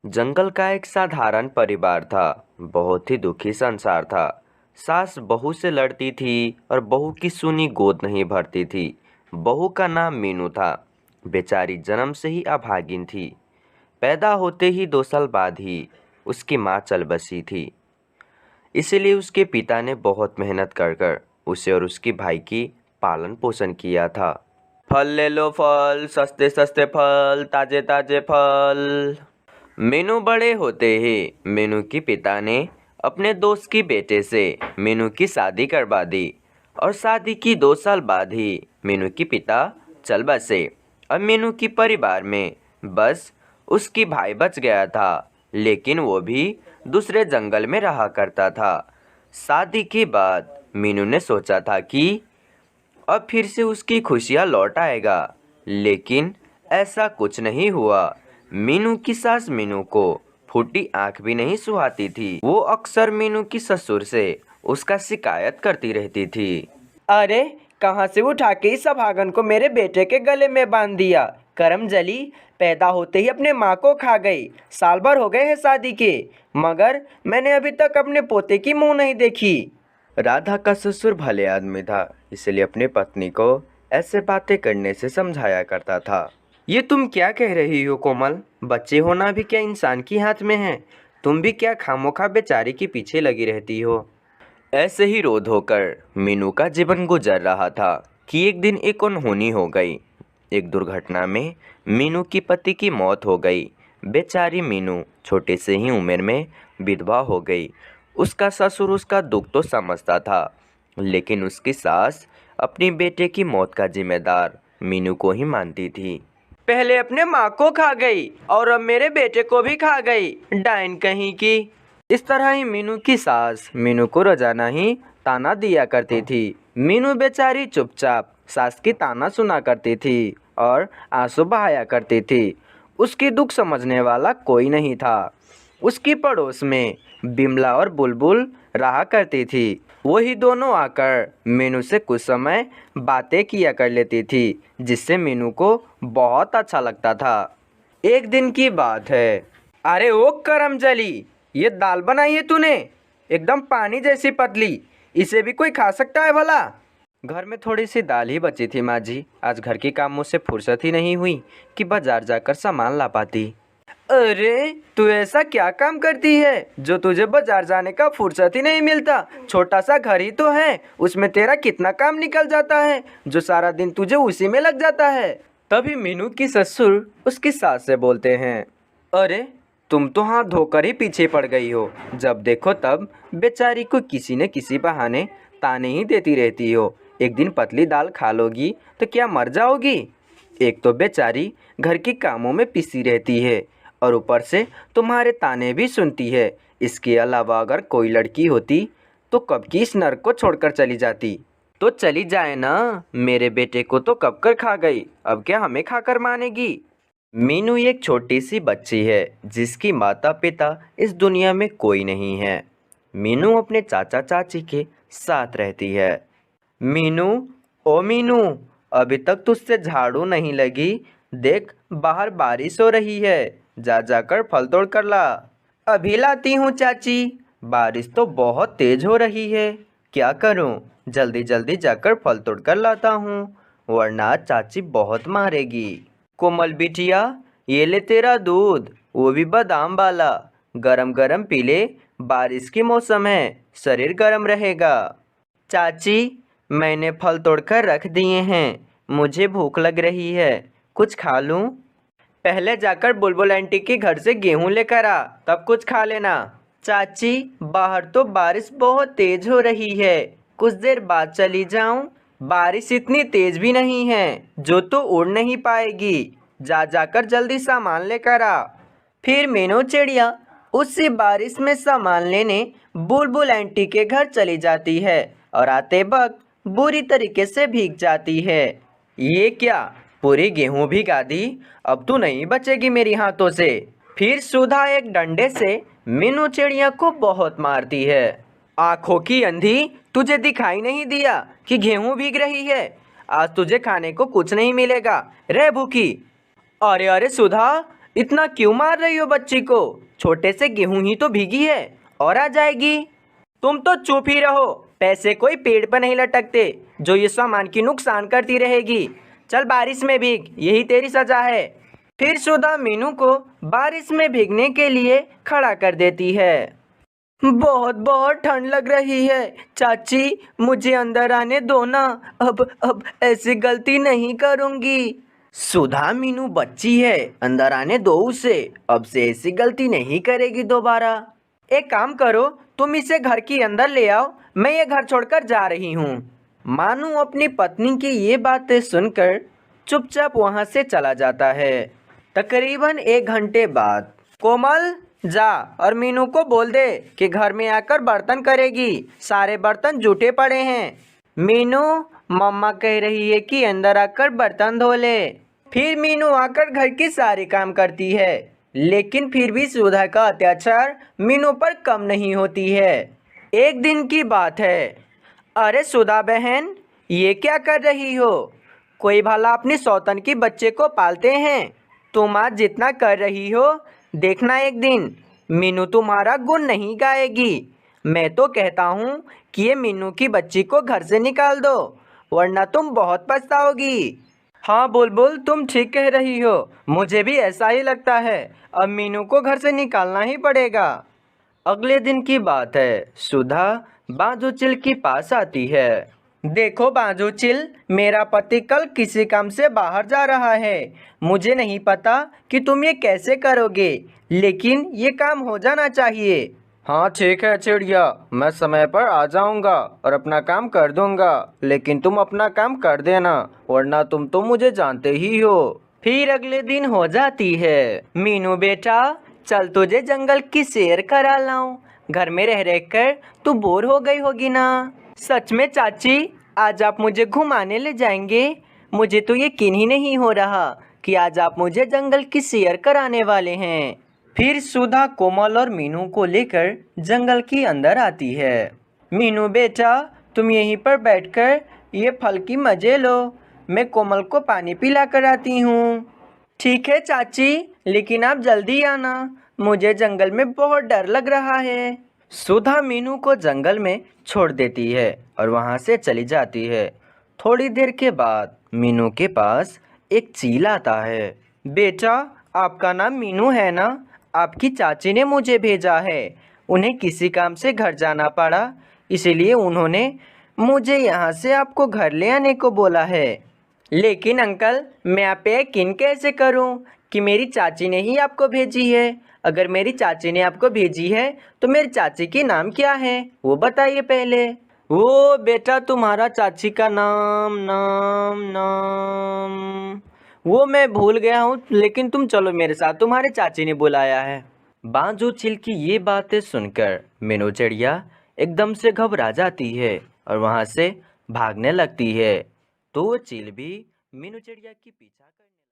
जंगल का एक साधारण परिवार था। बहुत ही दुखी संसार था। सास बहू से लड़ती थी और बहू की सूनी गोद नहीं भरती थी। बहू का नाम मीनू था। बेचारी जन्म से ही अभागिन थी। पैदा होते ही 2 साल बाद ही उसकी माँ चल बसी थी। इसीलिए उसके पिता ने बहुत मेहनत कर कर उसे और उसकी भाई की पालन पोषण किया था। फल ले लो फल, सस्ते सस्ते फल, ताजे ताजे फल। मीनू बड़े होते ही मीनू के पिता ने अपने दोस्त की बेटे से मीनू की शादी करवा दी और शादी की 2 साल बाद ही मीनू के पिता चल बसे। अब मीनू की परिवार में बस उसकी भाई बच गया था, लेकिन वो भी दूसरे जंगल में रहा करता था। शादी के बाद मीनू ने सोचा था कि अब फिर से उसकी खुशियाँ लौट आएगा, लेकिन ऐसा कुछ नहीं हुआ। मीनू की सास मीनू को फूटी आंख भी नहीं सुहाती थी। वो अक्सर मीनू की ससुर से उसका शिकायत करती रहती थी। अरे, कहाँ से उठा के इस अभागन को मेरे बेटे के गले में बांध दिया। करम जली, पैदा होते ही अपने माँ को खा गई। साल भर हो गए हैं शादी के, मगर मैंने अभी तक अपने पोते की मुंह नहीं देखी। राधा का ससुर भले आदमी था, इसलिए अपनी पत्नी को ऐसे बातें करने से समझाया करता था। ये तुम क्या कह रही हो कोमल? बच्चे होना भी क्या इंसान के हाथ में है? तुम भी क्या खामोखा बेचारी के पीछे लगी रहती हो? ऐसे ही रोध होकर मीनू का जीवन गुजर रहा था कि एक दिन एक अनहोनी हो गई। एक दुर्घटना में मीनू की पति की मौत हो गई। बेचारी मीनू छोटे से ही उम्र में विधवा हो गई। उसका ससुर उसका दुख तो समझता था, लेकिन उसकी सास अपनी बेटे की मौत का जिम्मेदार मीनू को ही मानती थी। पहले अपने माँ को खा गई और अब मेरे बेटे को भी खा गई, डाइन कहीं की। इस तरह ही मीनू की सास मीनू को रोजाना ही ताना दिया करती थी। मीनू बेचारी चुपचाप सास की ताना सुना करती थी और आंसू बहाया करती थी। उसकी दुख समझने वाला कोई नहीं था। उसकी पड़ोस में बिमला और बुलबुल रहा करती थी। वही दोनों आकर मीनू से कुछ समय बातें किया कर लेती थी, जिससे मीनू को बहुत अच्छा लगता था। एक दिन की बात है। अरे ओ करम जली, ये दाल बनाई है तूने, एकदम पानी जैसी पतली। इसे भी कोई खा सकता है भला? घर में थोड़ी सी दाल ही बची थी माँ जी। आज घर के कामों से फुर्सत ही नहीं हुई कि बाजार जाकर सामान ला पाती। अरे, तू ऐसा क्या काम करती है जो तुझे बाजार जाने का फुर्सत ही नहीं मिलता? छोटा सा घर ही तो है, उसमें तेरा कितना काम निकल जाता है जो सारा दिन तुझे उसी में लग जाता है। तभी मीनू की ससुर उसकी सास से बोलते हैं, अरे तुम तो हाथ धोकर ही पीछे पड़ गई हो। जब देखो तब बेचारी को किसी न किसी बहाने ताने ही देती रहती हो। एक दिन पतली दाल खा लोगी तो क्या मर जाओगी? एक तो बेचारी घर के कामों में पिसी रहती है और ऊपर से तुम्हारे ताने भी सुनती है। इसके अलावा अगर कोई लड़की होती तो कब की इस नर्क को छोड़कर चली जाती। तो चली जाए ना, मेरे बेटे को तो कब कर खा गई, अब क्या हमें खाकर मानेगी? मीनू एक छोटी सी बच्ची है जिसकी माता पिता इस दुनिया में कोई नहीं है। मीनू अपने चाचा चाची के साथ रहती है। मीनू, ओ मीनू, अभी तक तुझसे झाड़ू नहीं लगी। देख बाहर बारिश हो रही है, जा जाकर फल तोड़ कर ला। अभी लाती हूँ चाची। बारिश तो बहुत तेज हो रही है, क्या करूं? जल्दी जल्दी जाकर फल तोड़ कर लाता हूँ, वरना चाची बहुत मारेगी। कोमल बिटिया, ये ले तेरा दूध, वो भी बादाम वाला। गरम गरम पी ले, बारिश की मौसम है, शरीर गरम रहेगा। चाची, मैंने फल तोड़कर रख दिए हैं, मुझे भूख लग रही है, कुछ खा लूं? पहले जाकर बुलबुल आंटी के घर से गेहूं लेकर आ, तब कुछ खा लेना। चाची, बाहर तो बारिश बहुत तेज हो रही है, कुछ देर बाद चली जाऊं? बारिश इतनी तेज भी नहीं है जो तू उड़ नहीं पाएगी। जा जाकर जल्दी सामान लेकर आ। फिर मीनू चिड़िया उसी बारिश में सामान लेने बुलबुल आंटी के घर चली जाती है और आते वक्त बुरी तरीके से भीग जाती है। ये क्या, पूरी गेहूं भिगा दी? अब तू नहीं बचेगी मेरी हाथों से। फिर सुधा एक डंडे से मीनू चिड़िया को बहुत मारती है। आंखों की अंधी, तुझे दिखाई नहीं दिया कि गेहूं भीग रही है? आज तुझे खाने को कुछ नहीं मिलेगा, रे भूखी। अरे अरे सुधा, इतना क्यों मार रही हो बच्ची को? छोटे से गेहूं ही तो भीगी है और आ जाएगी। तुम तो चुप ही रहो। पैसे कोई पेड़ पर नहीं लटकते जो ये सामान की नुकसान करती रहेगी। चल बारिश में भीग, यही तेरी सजा है। फिर सुधा मीनू को बारिश में भीगने के लिए खड़ा कर देती है। बहुत बहुत ठंड लग रही है चाची, मुझे अंदर आने दो ना। अब ऐसी गलती नहीं करूंगी। सुधा मीनू बच्ची है, अंदर आने दो उसे। अब से ऐसी गलती नहीं करेगी दोबारा। एक काम करो, तुम इसे घर के अंदर ले आओ, मैं ये घर छोड़कर जा रही हूँ। मानू अपनी पत्नी की ये बातें सुनकर चुपचाप वहाँ से चला जाता है। तकरीबन 1 घंटे बाद, कोमल जा और मीनू को बोल दे कि घर में आकर बर्तन करेगी, सारे बर्तन जूठे पड़े हैं। मीनू, मम्मा कह रही है कि अंदर आकर बर्तन धो ले। फिर मीनू आकर घर के सारे काम करती है, लेकिन फिर भी सुधा का अत्याचार मीनू पर कम नहीं होती है। एक दिन की बात है। अरे सुधा बहन, ये क्या कर रही हो? कोई भला अपनी सौतन की बच्चे को पालते हैं? तुम आज जितना कर रही हो, देखना एक दिन मीनू तुम्हारा गुण नहीं गाएगी। मैं तो कहता हूँ कि ये मीनू की बच्ची को घर से निकाल दो, वरना तुम बहुत पछताओगी। हाँ बुलबुल, तुम ठीक कह रही हो, मुझे भी ऐसा ही लगता है। अब मीनू को घर से निकालना ही पड़ेगा। अगले दिन की बात है। सुधा बाजूचिल के पास आती है। देखो बाजूचिल, मेरा पति कल किसी काम से बाहर जा रहा है। मुझे नहीं पता कि तुम ये कैसे करोगे, लेकिन ये काम हो जाना चाहिए। हाँ ठीक है चिड़िया, मैं समय पर आ जाऊंगा और अपना काम कर दूंगा, लेकिन तुम अपना काम कर देना, वरना तुम तो मुझे जानते ही हो। फिर अगले दिन हो जाती है। मीनू बेटा, चल तुझे जंगल की सैर करा लाऊं। घर में रह रह कर तू बोर हो गई होगी ना। सच में चाची, आज आप मुझे घुमाने ले जाएंगे? मुझे तो यकीन ही नहीं हो रहा कि आज आप मुझे जंगल की सैर कराने वाले हैं। फिर सुधा कोमल और मीनू को लेकर जंगल के अंदर आती है। मीनू बेटा, तुम यहीं पर बैठकर ये फल की मजे लो, मैं कोमल को पानी पिला कर आती हूँ। ठीक है चाची, लेकिन आप जल्दी आना, मुझे जंगल में बहुत डर लग रहा है। सुधा मीनू को जंगल में छोड़ देती है और वहाँ से चली जाती है। थोड़ी देर के बाद मीनू के पास एक चील आता है। बेटा, आपका नाम मीनू है ना? आपकी चाची ने मुझे भेजा है। उन्हें किसी काम से घर जाना पड़ा, इसीलिए उन्होंने मुझे यहाँ से आपको घर ले आने को बोला है। लेकिन अंकल, मैं आप पे यकीन कैसे करूं कि मेरी चाची ने ही आपको भेजी है? अगर मेरी चाची ने आपको भेजी है तो मेरी चाची की नाम क्या है, वो बताइए पहले। वो बेटा, तुम्हारा चाची का नाम नाम नाम वो मैं भूल गया हूँ, लेकिन तुम चलो मेरे साथ, तुम्हारे चाची ने बुलाया है। बाजू चिल की ये बातें सुनकर मीनू चिड़िया एकदम से घबरा जाती है और वहाँ से भागने लगती है। तो वो चील भी मीनू चिड़िया की पीछा करने